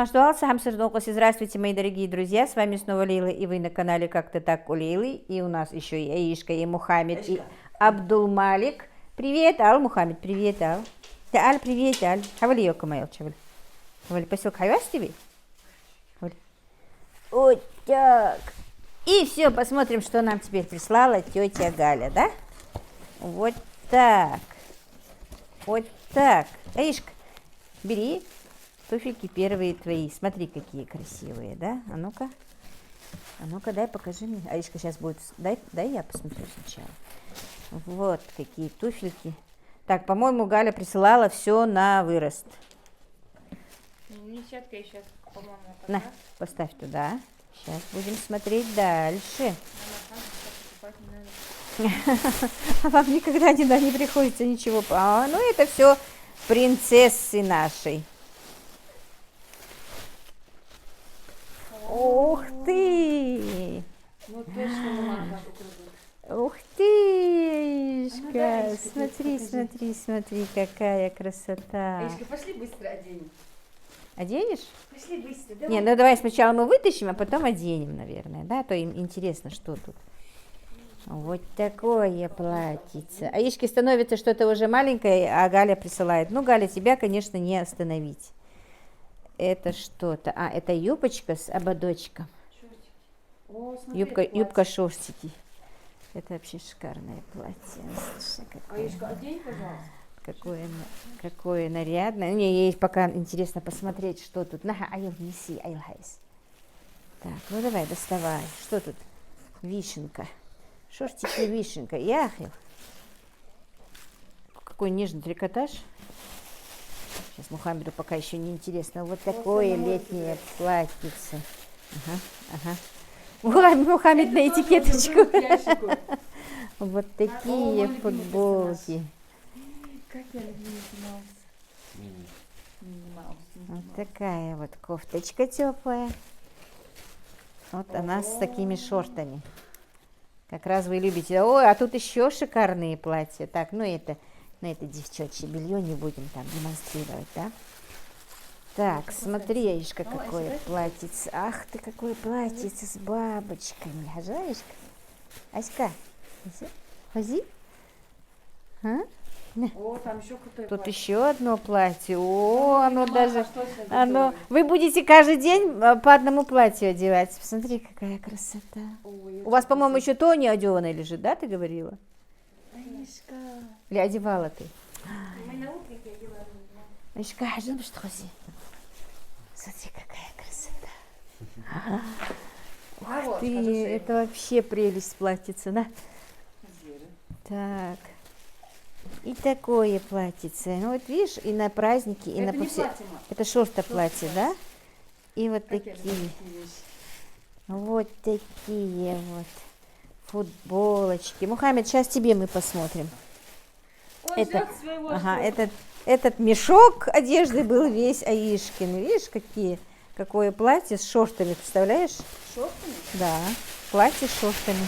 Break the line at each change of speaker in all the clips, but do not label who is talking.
Здравствуйте, мои дорогие друзья, с вами снова Лейла, и вы на канале «Как-то так» у Лейлы, и у нас еще и Аишка, и Мухаммед, и Абдулмалик. Привет, Ал, Мухаммед, привет, Ал. Аль, привет, Аль. Хавали йока майлчавали. Хавали поселок Хайвастиви. Вот так. И все, посмотрим, что нам теперь прислала тетя Галя, да? Вот так. Вот так. Аишка, бери. Туфельки первые твои. Смотри, какие красивые, да? А ну-ка, дай покажи мне. Аишка сейчас будет... Дай я посмотрю сначала. Вот какие туфельки. Так, по-моему, Галя присылала все на вырост.
Не сетка сейчас, по-моему,
на, поставь туда. Сейчас будем смотреть дальше. А вам никогда не приходится ничего. Ну, это все принцессы нашей. Ух ты!
Ну точно мама.
Ух ты, Ишка! Смотри, какая красота.
Ишка, пошли быстро оденем.
Оденешь?
Пошли быстро, давай.
Не, ну давай сначала мы вытащим, а потом оденем, наверное, да? А то им интересно, что тут. Вот такое платьице. А Ишке становится что-то уже маленькое, а Галя присылает. Ну, Галя, тебя, конечно, не остановить. Это что-то. А, это юбочка с ободочком.
О, смотри,
юбка шортики. Это вообще шикарное платье. Слушай,
Аишка, одень, пожалуйста.
Какое нарядное. Мне ей пока интересно посмотреть, что тут. Так, ну давай, доставай. Что тут? Вишенка. Шортики вишенка. Яхил. Какой нежный трикотаж. Сейчас Мухаммеду пока еще не интересно. Вот такое летнее платьице. Ага. Мухаммед на этикеточку. Вот такие футболки.
Как я люблю Маус.
Вот такая вот кофточка теплая. Вот она с такими шортами. Как раз вы любите. Ой, а тут еще шикарные платья. Так, ну это девчачье белье не будем там демонстрировать, да? Так, смотри, Аишка, какое платьице. Ах ты, какое платьице с бабочками. Аишка? Аська, хози.
О, там еще крутое
Тут
платье.
еще одно платье. О, оно даже... Вы будете каждый день по одному платью одевать. Посмотри, какая красота.
Ой,
У вас, по-моему, еще то не одеванное лежит, да, ты говорила?
Аишка.
Или одевала ты?
Мы на утреннике одевали.
Аишка, ждем, что хози. Смотри, какая красота. Ух ты, это вообще прелесть платьица, да? Так. И такое платьице. Ну вот видишь, и на праздники, и
это
на
не
повсе...
платье, Ма.
Это шорта платье, да? И вот
Как я
такие.
люблю такие вещи.
Вот такие вот футболочки. Мухаммед, сейчас тебе мы посмотрим.
Он ждет своего.
Ага, этот мешок одежды был весь Аишкин. Видишь, какое платье с шортами, представляешь?
Шортами?
Да, платье с шортами.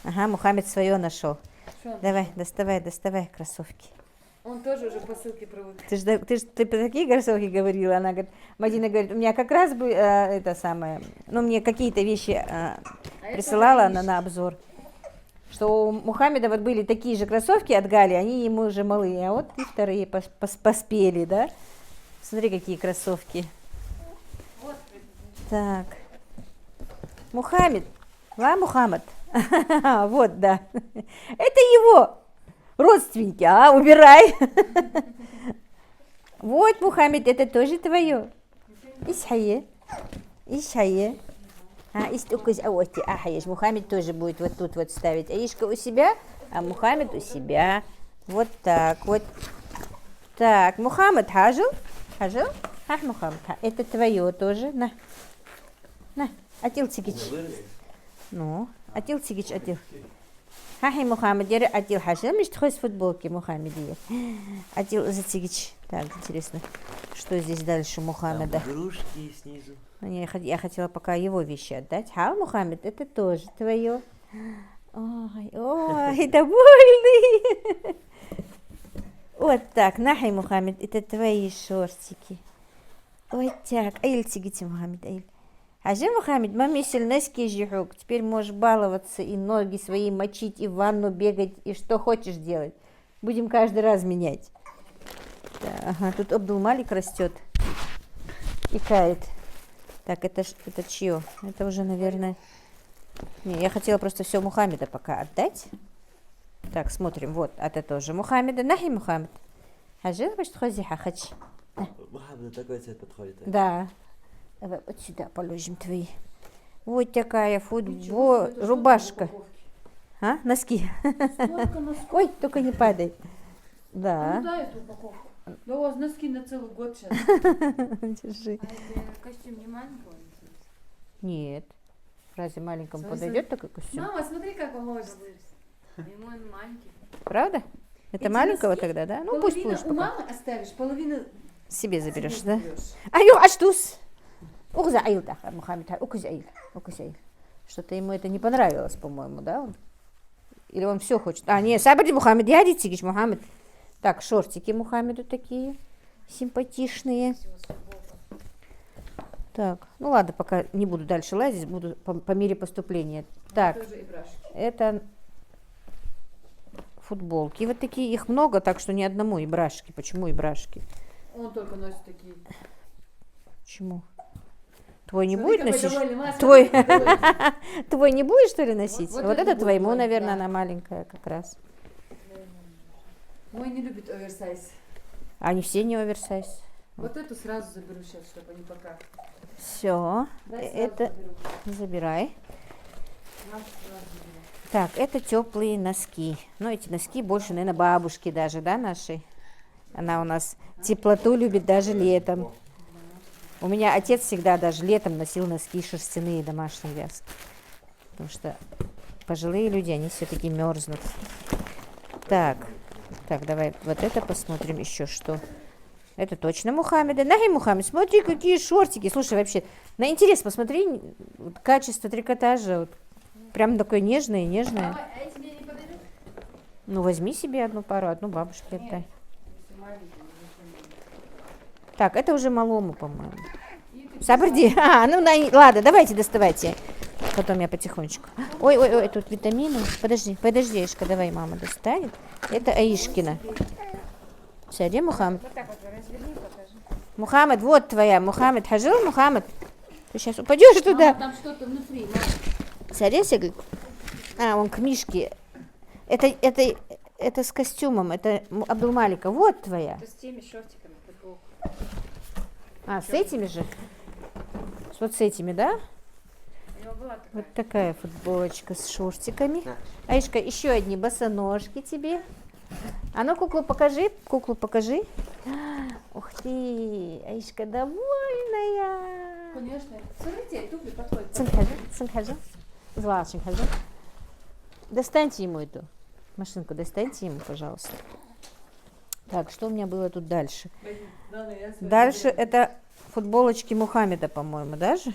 Ага, Мухаммед свое нашел.
Что?
Давай, доставай кроссовки.
Он тоже уже по ссылке привык.
Ты про такие кроссовки говорила? Она говорит, Мадина говорит, у меня как раз бы мне какие-то вещи присылала она на обзор. Что у Мухаммеда вот были такие же кроссовки от Гали, они ему уже малые, а вот и вторые поспели, да? Смотри, какие кроссовки.
Вот.
Так. Мухаммед. Мухаммад. Вот, да. Это его родственники, убирай. Вот, Мухаммед, это тоже твое. Исхае. Мухаммед тоже будет вот тут вот ставить. Аишка у себя, а Мухаммед у себя. Вот так вот. Так, Мухаммед, хажил? Мухаммед, это твое тоже. На. Атил Цигич. Ну, Атил Цигич, Атил. Хахи Мухаммед, я Атил хажил. Миш тхой с футболки, Мухаммед. Атил Цигич. Так, интересно, что здесь дальше у Мухаммеда.
Игрушки снизу.
Я хотела пока его вещи отдать. Мухаммед, это тоже твое. Ой, довольный. Вот так, Мухаммед, это твои шортики. Вот так. Аиль тигите, Мухаммед, Аиль. Хажи, Мухаммед, маме носки жихук. Теперь можешь баловаться и ноги свои мочить, и в ванну бегать, и что хочешь делать. Будем каждый раз менять. Да, ага, тут Абдулмалик растет и кает. Так, это чье? Это уже, наверное... Не, я хотела просто все Мухаммеда пока отдать. Так, смотрим. Вот, это тоже Мухаммеда. Нахи, Мухаммед. Хажи, что хозиха, хач.
Мухаммеду такой цвет подходит.
Да. Давай вот сюда положим твои. Вот такая рубашка. А? Носки. Ой, только не падай. Да.
Ну дай эту упаковку. Да у вас носки на целый год сейчас.
Держи.
А это костюм не маленького?
Нет. Разве маленькому
Смотри,
подойдет такой костюм?
Мама, смотри, как он ложится. Ему он маленький.
Правда? Это
Эти
маленького
носки
тогда, да? Ну пусть
Половину
будешь
у
пока.
мамы оставишь, половину
Себе заберешь,
себе
да?
заберешь.
Аю, аштус! Угза аил тахар, Мухаммед, укузи аил. Что-то ему это не понравилось, по-моему, да? Или он все хочет? А, нет, сабади Мухаммед, я дитигич Мухаммед. Так, шортики Мухаммеду такие симпатичные. Так, ну ладно, пока не буду дальше лазить, буду по мере поступления. Так,
Тоже и брашки.
это футболки. Вот такие, их много, так что ни одному и брашки. Почему и брашки?
Он только носит такие.
Почему? Твой не
Смотри,
будет
какой
носить?
довольный, Маша,
Твой,
смотри, какой довольный.
твой не будешь, что ли, носить?
Вот
Вот
это
это
будет
твоему,
твой,
наверное,
да.
она маленькая как раз.
Мой не любит оверсайз.
Они все не оверсайз.
Вот эту сразу заберу сейчас, чтобы они пока.
Все,
Дай сразу
это
заберу.
забирай.
Машу сразу заберу.
Так, это теплые носки. Ну, эти носки больше, наверное, бабушки даже, да, нашей? Она у нас теплоту любит даже летом. У меня отец всегда даже летом носил носки шерстяные, домашние вязки. Потому что пожилые люди, они все-таки мерзнут. Так, давай вот это посмотрим еще что. Это точно Мухаммеда. Нахи, Мухаммед, смотри, какие шортики. Слушай, вообще, на интерес посмотри, вот качество трикотажа, вот, прям такое нежное.
Мама, а эти мне не подойдут?
Ну, возьми себе одну пару, одну бабушке отдай.
Если маленькие,
Так, это уже малому, по-моему.
и ты
Сабрди. Ладно, давайте, доставайте. Потом я потихонечку. Ой, тут витамины. Подожди, Аишка, давай мама достанет. Это Аишкина. Все, где Мухаммед?
вот так вот разверни, покажи.
Мухаммед, вот твоя. Мухаммед, хажил, Мухаммед. Ты сейчас упадешь туда.
Мама, там что-то внутри. Мама.
Садись, он к Мишке. Это с костюмом, это Абдулмалика. Вот твоя.
Это с теми шортиками. Футболку.
А, с этими же? Вот с этими, да?
У него была такая.
Вот такая футболочка с шортиками. Аишка, еще одни босоножки тебе. А ну, куклу покажи. Ух ты, Аишка довольная.
Конечно. Смотрите, туфли подходят.
Цинхажа. Злачинхажа. Достаньте ему эту машинку, достаньте ему, пожалуйста. Так, что у меня было тут дальше? Дальше это футболочки Мухаммеда, по-моему, даже.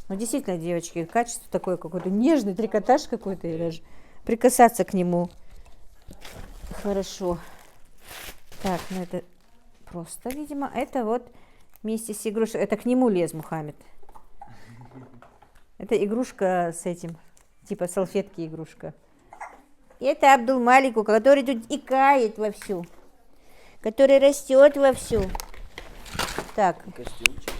Ну, действительно, девочки, качество такое какое-то нежный трикотаж какой-то, и даже прикасаться к нему хорошо. Так, ну это просто, видимо, это вот вместе с игрушкой, это к нему лез Мухаммед. Это игрушка с этим, типа салфетки игрушка. Это Абдулмалику, который тут икает вовсю, который растет вовсю. Так.
Костюмчик.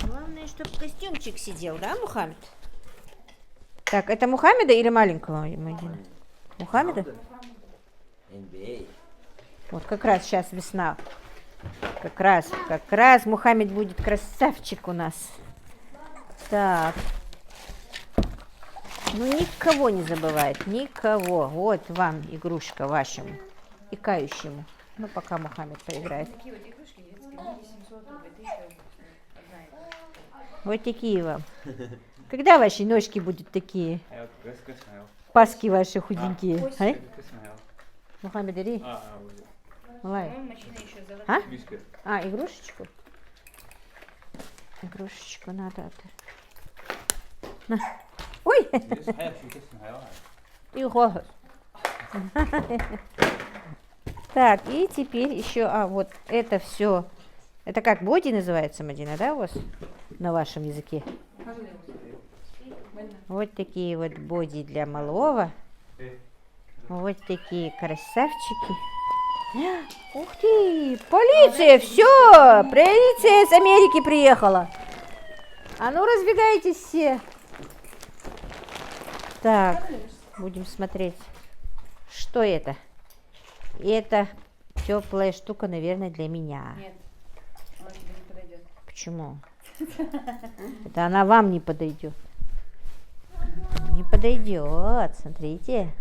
Главное, чтобы костюмчик сидел, да, Мухаммед? Так, это Мухаммеда или маленького Мадина? Мухаммеда?
NBA.
Вот как раз сейчас весна. Как раз Мухаммед будет красавчик у нас. Так. Ну, никого не забывает, никого. Вот вам игрушка вашему, икающему. Ну, пока Мухаммед поиграет.
Такие вот игрушки детские, мне 700 рублей. Ты еще одна игрушка.
Вот такие вам. Когда ваши ножки будут такие?
Hayat kız hayal.
Паски ваши худенькие. А?
Kız hayal.
Мухаммед, иди. Лай.
По-моему, машина еще золотая.
А?
Bisküvi.
А, игрушечку? Игрушечку надо. На. Ой!
Biz hayat şu kız hayal.
И гогот. Так, и теперь еще, вот это все. Это как боди называется, Мадина, да, у вас на вашем языке? Вот такие вот боди для малого. Вот такие красавчики. Ух ты, полиция, все, полиция с Америки приехала. А ну разбегайтесь все. Так, будем смотреть, что это. Это теплая штука, наверное, для меня.
Нет, она тебе не подойдет.
Почему? Это она вам не подойдет. Не подойдет, смотрите.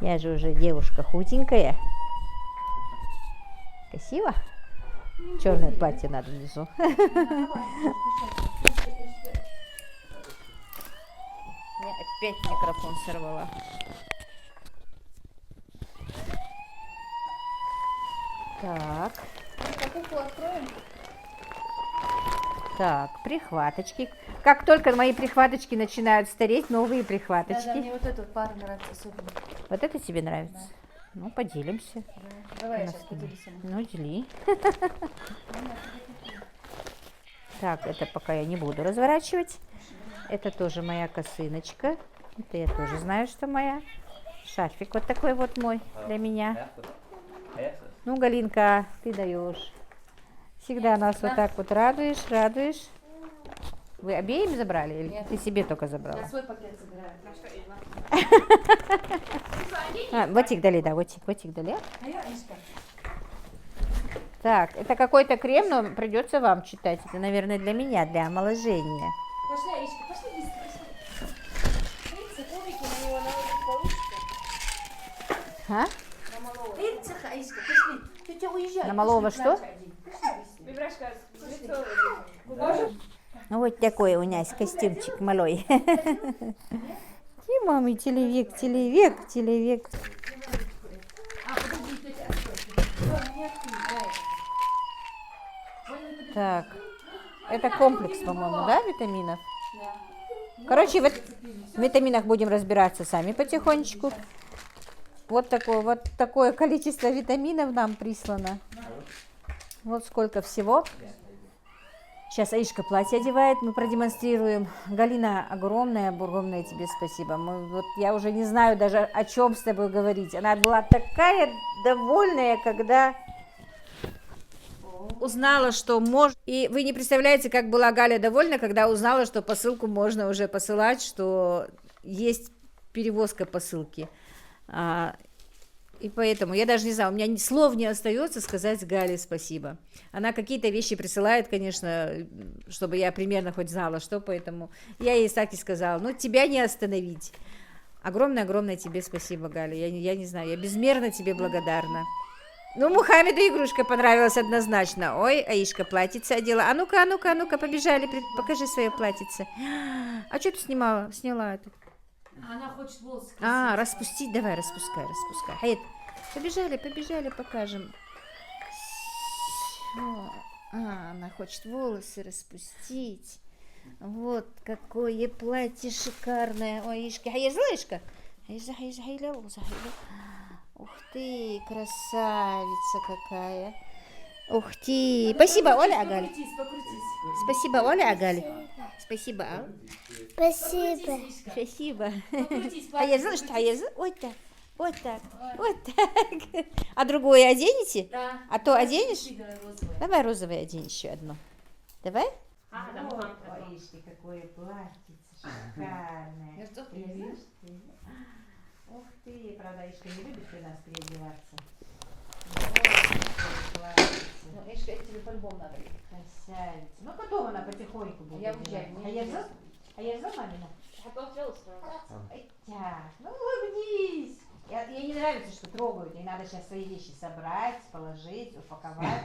Я же уже девушка худенькая. Красиво? Черное платье надо внизу. Я опять микрофон сорвала. Так.
Куклу откроем?
Так, прихваточки. Как только мои прихваточки начинают стареть, новые прихваточки.
Да, мне вот эта пара нравится особенно.
Вот это тебе нравится? Ну, поделимся.
Давай я сейчас поделюсь сама.
Ну, дели. Так, это пока я не буду разворачивать. Это тоже моя косыночка. Это я тоже знаю, что моя. Шарфик вот такой вот мой для меня. Ну, Галинка, ты даешь. Всегда нас вот так вот радуешь. Вы обеим забрали или
Нет.
ты себе только забрала?
Я свой пакет забираю.
Вот их дали, да, вот их дали.
А я Ишка.
Так, это какой-то крем, но придется вам читать. Это, наверное, для меня, для омоложения.
Пошли, Ишка, пошли быстро, пошли. Принца, кубики на него наложить получится?
А?
На малого. Принца, Ишка, пошли. Тетя уезжает.
На малого
Пошли,
что?
Браша один. Пошли быстро. Бибрашка, лицо вот
Ну, вот такой у нас костюмчик малой. И мамы, телевик.
А, подожди, тетя, открой. Не открой,
Так, это комплекс, по-моему, да, витаминов?
Да.
Короче, в витаминах будем разбираться сами потихонечку. Вот такое количество витаминов нам прислано. Вот сколько всего. Сейчас Аишка платье одевает, мы продемонстрируем. Галина, огромное тебе спасибо. Я уже не знаю даже, о чем с тобой говорить. Она была такая довольная, когда узнала, что можно. И вы не представляете, как была Галя довольна, когда узнала, что посылку можно уже посылать, что есть перевозка посылки. И поэтому я даже не знаю, у меня слов не остается сказать Гале спасибо. Она какие-то вещи присылает, конечно, чтобы я примерно хоть знала, что, поэтому я ей так и сказала, ну, тебя не остановить. Огромное тебе спасибо, Галя, я не знаю, я безмерно тебе благодарна. Ну, Мухаммеду игрушка понравилась однозначно. Ой, Аишка платьице одела. А ну-ка, побежали, покажи свое платьице. А что ты сняла это?
Она хочет волосы.
Распустить, давай, распускай. Хайд, побежали, покажем. Всё. Она хочет волосы распустить. Вот какое платье шикарное. Ой, Ишка, Ишка. Ух ты, красавица какая. Ух ты. Спасибо, Оля Агаль.
Покрутись.
Спасибо, Оля Агаль. Спасибо, Ал. Спасибо.
Покрутись,
Вот так. А другое оденете?
Да.
А то оденешь?
Розовое.
Давай розовое одень еще одно. Давай?
Да, Мухаммед.
Ишь, какое платье шикарное.
Я что,
Видишь ты? Ух ты, правда, Ишка не любит при нас переодеваться.
Ну, Ишка, это тебе по-любому надо.
Красавица. Ну, потом она потихоньку будет.
Я уезжаю.
А я за мамина? Ну, улыбнись. Ей не нравится, что трогают. Ей надо сейчас свои вещи собрать, положить, упаковать.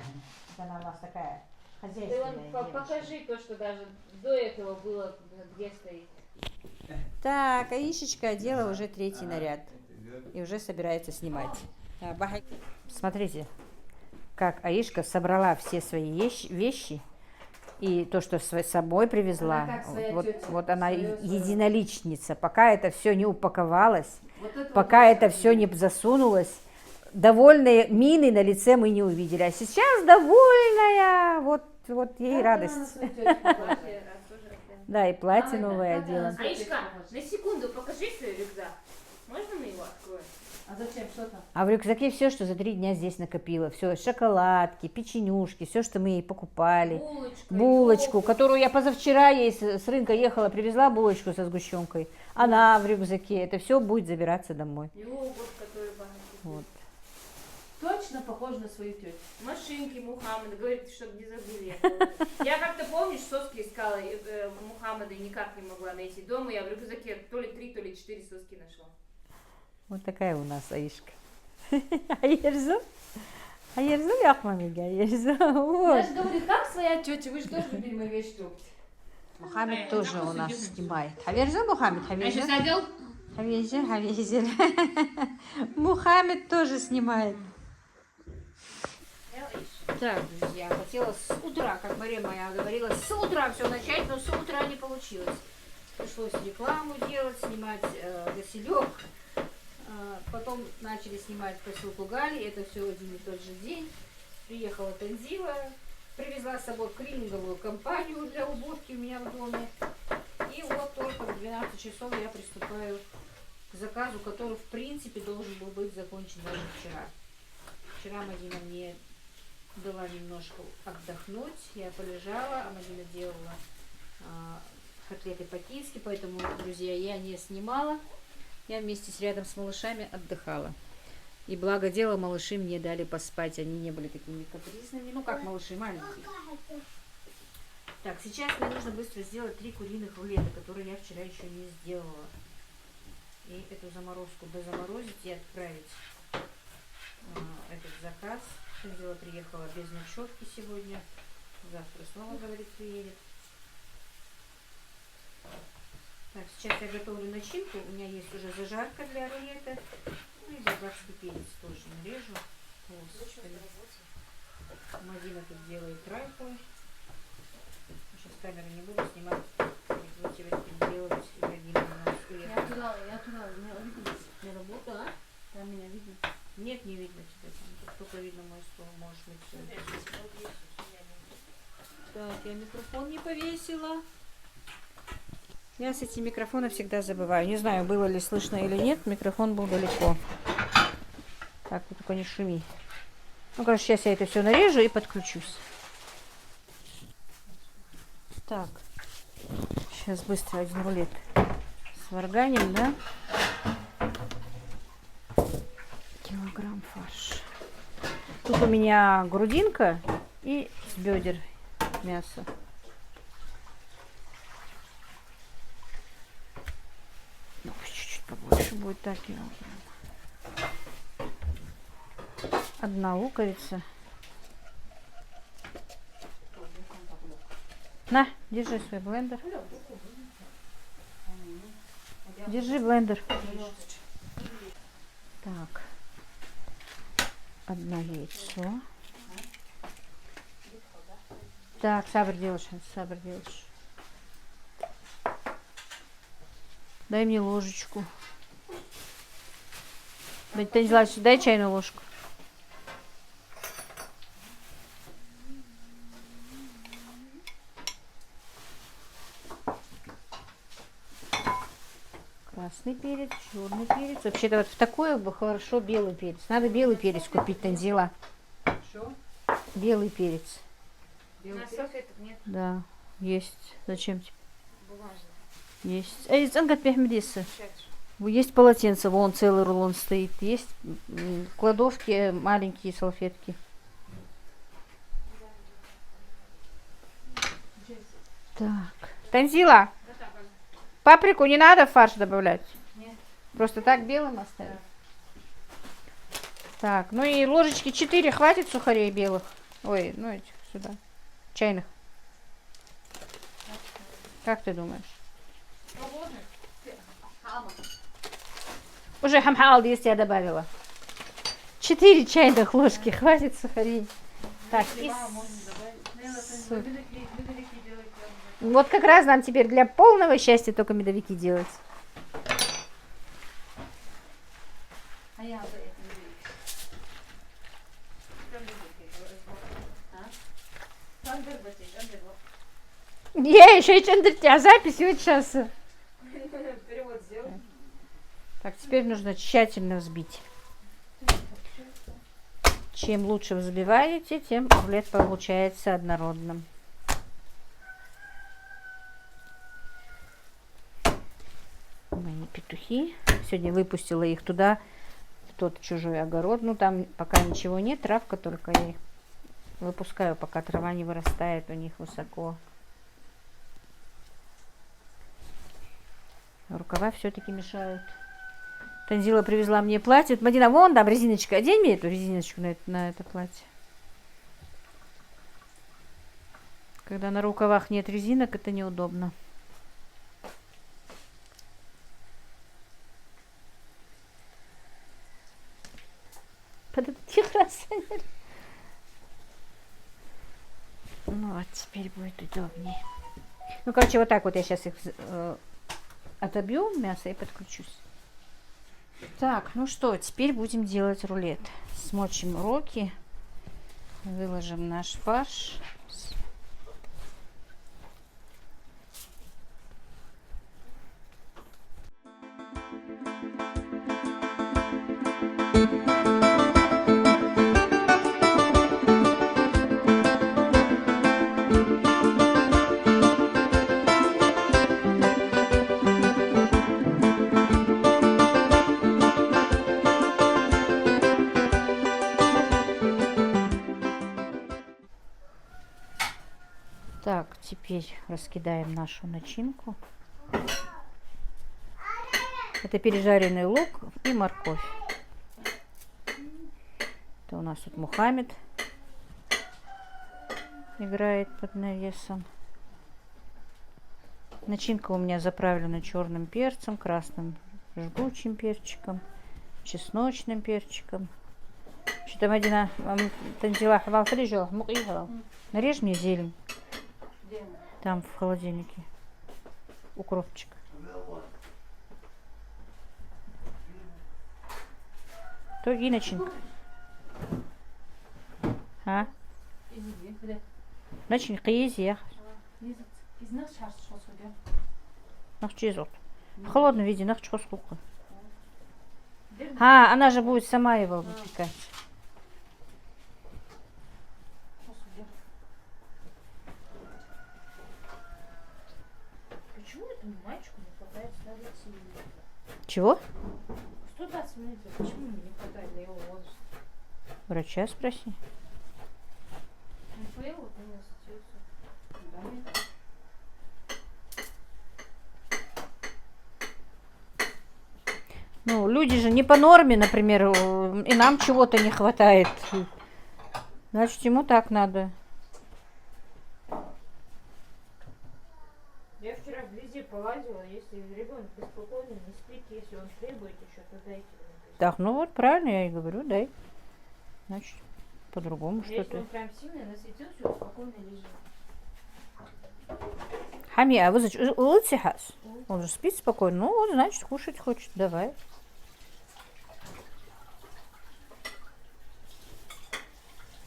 Она у нас такая
Ты
хозяйственная
вон
девочка.
покажи то, что даже до этого было, где стоит.
Так, Аишечка одела уже 3-й наряд. И уже собирается снимать. Смотрите, как Аишка собрала все свои вещи. И то, что с собой привезла.
Она как своя тетя.
Вот она
Свою.
единоличница. Пока это все не упаковалось,
Вот это
пока
вот
это все не засунулось, довольной мины на лице мы не увидели. А сейчас довольная, вот ей радость. Да, и платье новое одела.
Аишка, на секунду покажи свой рюкзак. Можно мы его откроем?
А зачем? Что там?
А в рюкзаке все, что за 3 дня здесь накопила. Все, шоколадки, печенюшки, все, что мы ей покупали. Булочку, которую я позавчера ей с рынка ехала, привезла булочку со сгущенкой. Она в рюкзаке. Это все будет забираться домой.
Йогурт, который бабушка.
Вот.
Точно похож на свою тетю.
Машинки Мухаммеда, говорит, чтобы не забыли. Я как-то, помнишь, соски искала Мухаммеда и никак не могла найти. Дома я в рюкзаке то ли 3, то ли 4 соски нашла.
Вот такая у нас Аишка. Аерзу? Аерзу, Яхмамига, Аерзу.
Я же говорю, как своя тетя, вы же тоже любили мои вещи трогать.
Мухаммед тоже у нас снимает. Хаверзу, Мухаммед, Хаверзу.
садил?
Хаверзу, Хаверзу. Мухаммед тоже снимает. Так, друзья, хотела с утра, как Мария моя говорила, с утра все начать, но с утра не получилось. Пришлось рекламу делать, снимать Василек. Потом начали снимать посылку Гали, это все один и тот же день. Приехала Танзила, привезла с собой клининговую компанию для уборки у меня в доме. И вот только в 12 часов я приступаю к заказу, который в принципе должен был быть закончен даже вчера. Вчера Мадина мне дала немножко отдохнуть, я полежала, а Мадина делала котлеты по-киевски, поэтому, друзья, я не снимала. Я вместе рядом с малышами отдыхала. И благо дело, малыши мне дали поспать. Они не были такими капризными. Ну, как малыши, маленькие. Так, сейчас мне нужно быстро сделать 3 куриных рулета, которые я вчера еще не сделала. И эту заморозку дозаморозить и отправить этот заказ. Танзила приехала без ночевки сегодня. Завтра снова, говорит, приедет. Так, сейчас я готовлю начинку. У меня есть уже зажарка для рулета. Ну и болгарский перец тоже нарежу. Мадина тут делает райку. Сейчас камеры не буду снимать. Будете делать. Мадина у нас уехала.
Я туда, меня видно. Я работаю, а? Там меня видно.
Нет, не видно тебя там. Тут только видно мой стол. Можешь быть все. Так, я микрофон не повесила. Я с этим микрофоном всегда забываю. Не знаю, было ли слышно или нет. Микрофон был далеко. Так, ты только не шуми. Ну, короче, сейчас я это все нарежу и подключусь. Так. Сейчас быстро один рулет сварганим, да? Килограмм фарша. Тут у меня грудинка и с бедер мясо. Ну, чуть-чуть побольше будет, так килограмм. 1 луковица. На, держи свой блендер. Держи блендер. Так. 1 яйцо. Так, сабр делаешь, сабр делаешь. Дай мне ложечку. Танзила, дай чайную ложку. Красный перец, черный перец. Вообще-то вот в такое бы хорошо белый перец. Надо белый перец купить, Танзила.
Что?
Белый перец.
На салфеток нет.
Да, есть. Зачем тебе?
Бумажных.
Есть. Эй, Зангат Мехмедиса. Есть полотенце, вон целый рулон стоит. Есть в кладовке маленькие салфетки. Так. Танзила, паприку не надо в фарш добавлять?
Нет.
Просто так белым оставить? Так, ну и ложечки 4 хватит сухарей белых? Ой, ну этих сюда. Чайных. Как ты думаешь? Уже хамхал, если я добавила. 4 чайных ложки. Хватит сухарей. Так, и вот как раз нам теперь для полного счастья только медовики делать.
А я
Я еще и чандыртя, запись вот сейчас.
Перевод сделай.
Так, теперь нужно тщательно взбить. Чем лучше взбиваете, тем рулет получается однородным. Мои петухи. Сегодня выпустила их туда, в тот чужой огород. Ну, там пока ничего нет, травка только. Я их выпускаю, пока трава не вырастает у них высоко. Рукава все-таки мешают. Танзила привезла мне платье. Вот, Мадина, вон там резиночка. Одень мне эту резиночку на это платье. Когда на рукавах нет резинок, это неудобно. Тихо. Ну вот, теперь будет удобнее. Ну, короче, вот так вот я сейчас их отобью мясо и подключусь. Так, ну что, теперь будем делать рулет. Смочим руки, выложим наш фарш. Так, теперь раскидаем нашу начинку. Это пережаренный лук и морковь. Это у нас тут Мухаммед играет под навесом. Начинка у меня заправлена черным перцем, красным жгучим перчиком, чесночным перчиком. Что-то, Мадина, Танзила, нарежь мне зелень. Там в холодильнике. Укропчик. Тоги начинка. А? Начинка есть, я. В холодном виде, сколько. А, она же будет сама его выпекать.
Мальчику не хватает ставить.
Чего?
120 минут. Почему мне не хватает для его возраста?
Врача спроси.
Не поел, вот у меня остается.
Ну, люди же не по норме, например, и нам чего-то не хватает. Значит, ему так надо.
Я вчера везде полазила, если ребенок беспокойный, не спит, если он требует еще, то дайте ему.
Так, ну вот правильно я и говорю, дай. Значит, по-другому
Если
что-то.
он прям сильно насветился, он спокойно лежит.
Хами, а вы улыбся хас? Он же спит спокойно. Ну вот, значит, кушать хочет. Давай.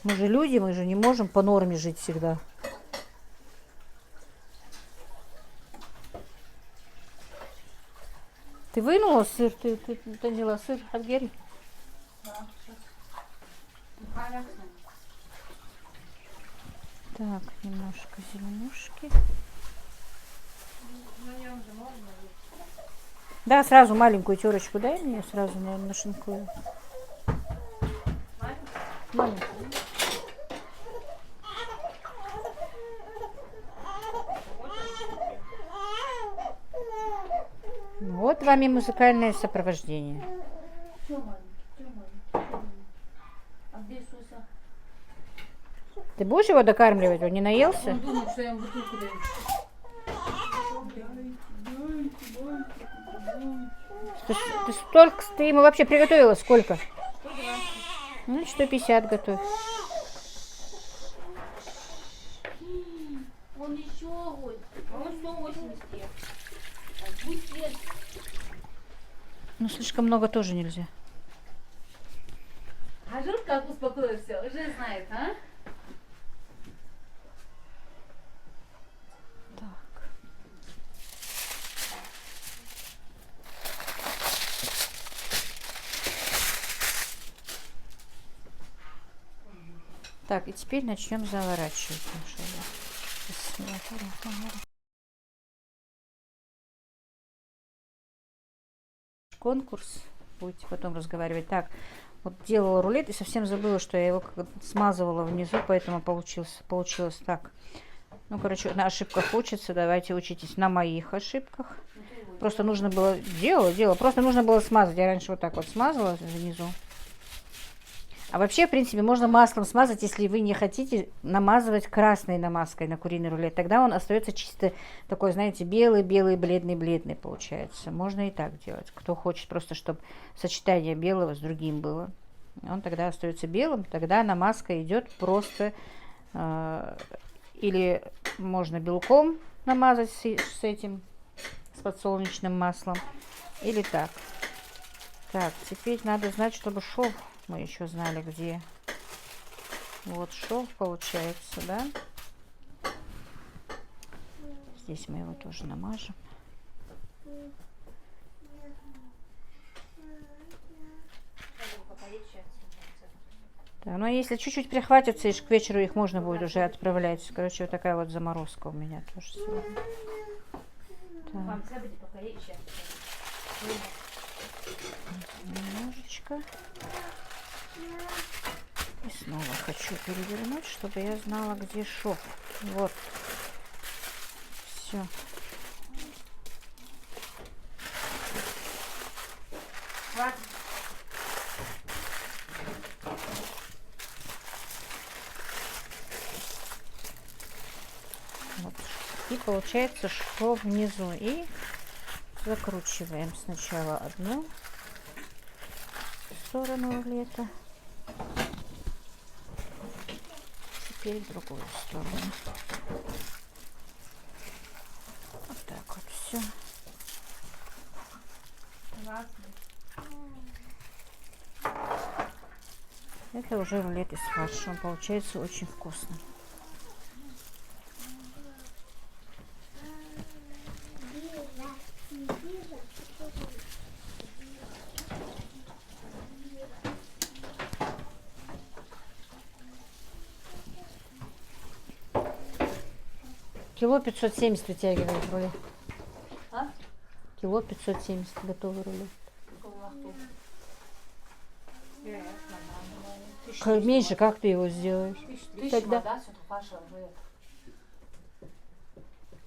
Мы же люди, мы же не можем по норме жить всегда. Ты вынула сыр? Ты взяла сыр, Хадгери?
Да, сейчас.
Так, немножко зеленушки.
На нем же можно есть.
Да, сразу маленькую терочку дай мне, сразу, наверное, нашинкую. Маленькую. Вот вам и музыкальное сопровождение.
Чё маленький? А где Суса?
Ты будешь его докармливать? Он не наелся?
Он думает, что я ему бутылку даю.
Ты ему вообще приготовила сколько?
120.
Ну, 150 готовь.
Он еще хочет. А он 180 ест. А пусть ест.
Ну, слишком много тоже нельзя.
А Жур как успокоился? Уже знает, а?
Так, и теперь начнем заворачивать нашу рулет. Конкурс. Будете потом разговаривать. Так, вот делала рулет и совсем забыла, что я его смазывала внизу, поэтому получилось так. Ну, короче, на ошибках учатся. Давайте учитесь на моих ошибках. Просто нужно было... Делала. Просто нужно было смазать. Я раньше вот так вот смазала внизу. А вообще, в принципе, можно маслом смазать, если вы не хотите намазывать красной намазкой на куриный рулет. Тогда он остается чисто такой, знаете, белый, бледный получается. Можно и так делать. Кто хочет просто, чтобы сочетание белого с другим было. Он тогда остается белым. Тогда намазка идет просто... или можно белком намазать с этим, с подсолнечным маслом. Или так. Так, теперь надо знать, чтобы шов... Мы еще знали, где. Вот шов получается, да? Здесь мы его тоже намажем. Да, но если чуть-чуть прихватится, и к вечеру их можно будет уже отправлять. Короче, вот такая вот заморозка у меня тоже сегодня. Немножечко. И снова хочу перевернуть, чтобы я знала, где шов. Вот. Все. Вот. И получается шов внизу. И закручиваем сначала одну сторону рулета. Теперь в другую сторону. Вот так вот все. Это уже рулет из фарша. Он получается очень вкусно. Кило 570 вытягивает рулет.
А?
Кило 570 готовый рулет. Меньше, как ты его сделаешь? Тогда...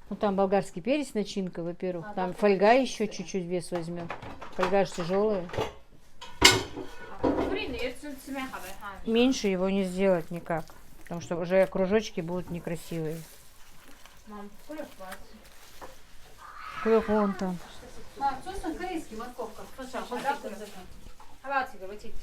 Ну там болгарский перец, начинка, во-первых. Там фольга еще чуть-чуть вес возьмет. Фольга же тяжелая. Меньше его не сделать никак. Потому что уже кружочки будут некрасивые.
Мам, кулек платье.
Кулек вон там.
А, корейский морковка. Хватит,